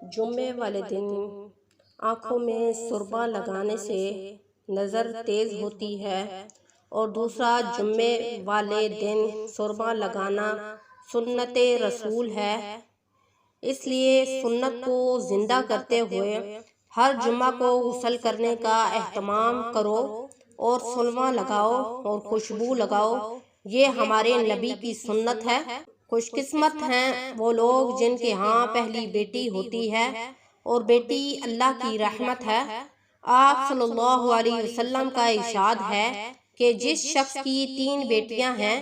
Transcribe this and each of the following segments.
جمعے والے دن آنکھوں میں سرما لگانے سے نظر تیز ہوتی ہے، اور دوسرا جمعے والے دن سرما لگانا سنت رسول ہے۔ اس لیے سنت کو زندہ کرتے ہوئے ہر جمعہ کو غسل کرنے کا اہتمام کرو اور سرما لگاؤ اور خوشبو لگاؤ۔ یہ ہمارے نبی کی سنت ہے۔ خوش قسمت ہیں وہ لوگ جن کے ہاں پہلی بیٹی ہوتی ہے، اور بیٹی اللہ کی رحمت ہے۔ آپ صلی اللہ علیہ وسلم کا ارشاد ہے کہ جس شخص کی 3 بیٹیاں ہیں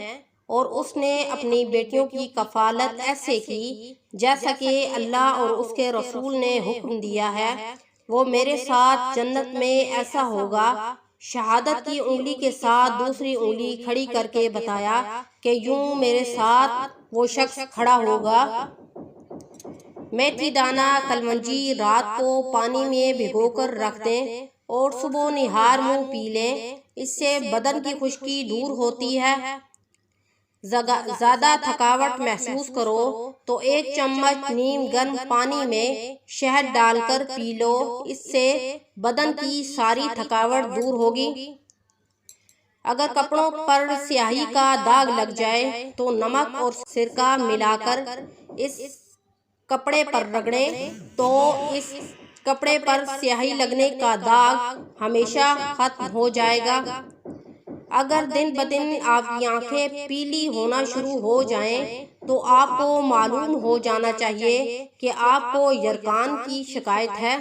اور اس نے اپنی بیٹیوں کی کفالت ایسے کی جیسا کہ اللہ اور اس کے رسول نے حکم دیا ہے، وہ میرے ساتھ جنت میں ایسا ہوگا۔ شہادت کی انگلی کے ساتھ دوسری انگلی کھڑی کر کے بتایا کہ یوں میرے ساتھ وہ شخص کھڑا ہوگا۔ میتھی دانہ کلونجی رات کو پانی میں بھگو کر رکھ دیں اور صبح نہار منہ پی لیں، اس سے بدن کی خشکی دور ہوتی ہے۔ زیادہ تھکاوٹ محسوس کرو تو 1 چمچ نیم گرم پانی میں شہد ڈال کر پی لو، اس سے بدن کی ساری تھکاوٹ دور ہوگی۔ اگر کپڑوں پر سیاہی کا داغ لگ جائے تو نمک اور سرکہ ملا کر اس کپڑے پر رگڑیں تو اس کپڑے پر سیاہی لگنے کا داغ ہمیشہ ختم ہو جائے گا۔ اگر دن بدن آپ کی آنکھیں پیلی ہونا شروع ہو جائیں تو آپ کو معلوم ہو جانا چاہیے کہ آپ کو یرقان کی شکایت ہے۔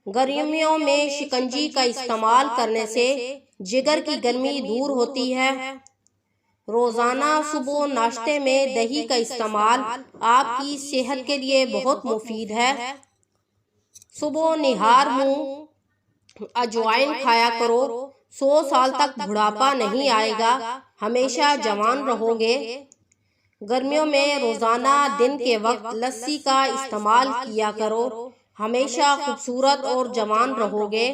گرمیوں میں شکنجی کا استعمال کرنے سے جگر کی گرمی دور ہوتی ہے۔ روزانہ صبح ناشتے میں دہی کا استعمال آپ کی صحت کے لیے بہت مفید ہے۔ صبح نہار منہ اجوائن کھایا کرو، 100 سال تک بڑھاپا نہیں آئے گا، ہمیشہ جوان رہو گے۔ گرمیوں میں روزانہ دن کے وقت لسی کا استعمال کیا کرو، ہمیشہ خوبصورت اور جوان رہو گے۔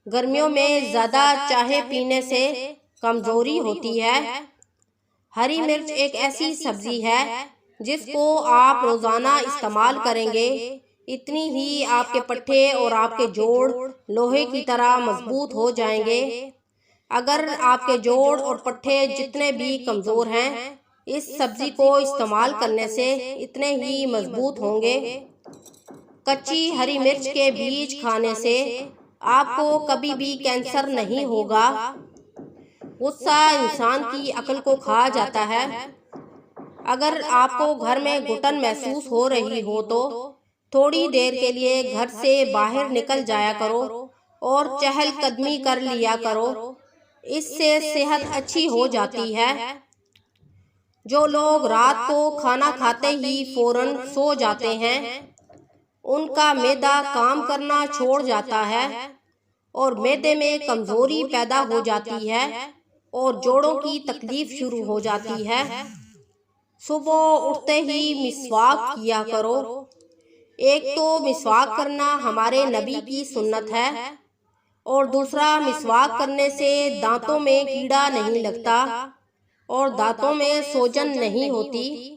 گرمیوں میں زیادہ چائے پینے سے کمزوری ہوتی ہے۔ ہری مرچ ایک ایسی سبزی ہے جس کو آپ روزانہ استعمال کریں گے، اتنی ہی آپ کے پٹھے اور آپ کے جوڑ لوہے کی طرح مضبوط ہو جائیں گے۔ اگر آپ کے جوڑ اور پٹھے جتنے بھی کمزور ہیں، اس سبزی کو استعمال کرنے سے اتنے ہی مضبوط ہوں گے۔ کچی ہری مرچ کے بیج کھانے سے آپ کو کبھی بھی کینسر نہیں ہوگا۔ غصہ انسان کی عقل کو کھا جاتا ہے۔ اگر آپ کو گھر میں گھٹن محسوس ہو رہی ہو تو تھوڑی دیر کے لیے گھر سے باہر نکل جایا کرو اور چہل قدمی کر لیا کرو، اس سے صحت اچھی ہو جاتی ہے۔ جو لوگ رات کو کھانا کھاتے ہی فوراً سو جاتے ہیں، ان کا معدہ کام کرنا چھوڑ جاتا ہے اور معدے میں کمزوری پیدا ہو جاتی ہے اور جوڑوں کی تکلیف شروع ہو جاتی ہے۔ صبح اٹھتے ہی مسواک کیا کرو۔ ایک تو مسواک کرنا ہمارے نبی کی سنت ہے، اور دوسرا مسواک کرنے سے دانتوں میں کیڑا نہیں لگتا اور دانتوں میں سوجن نہیں ہوتی۔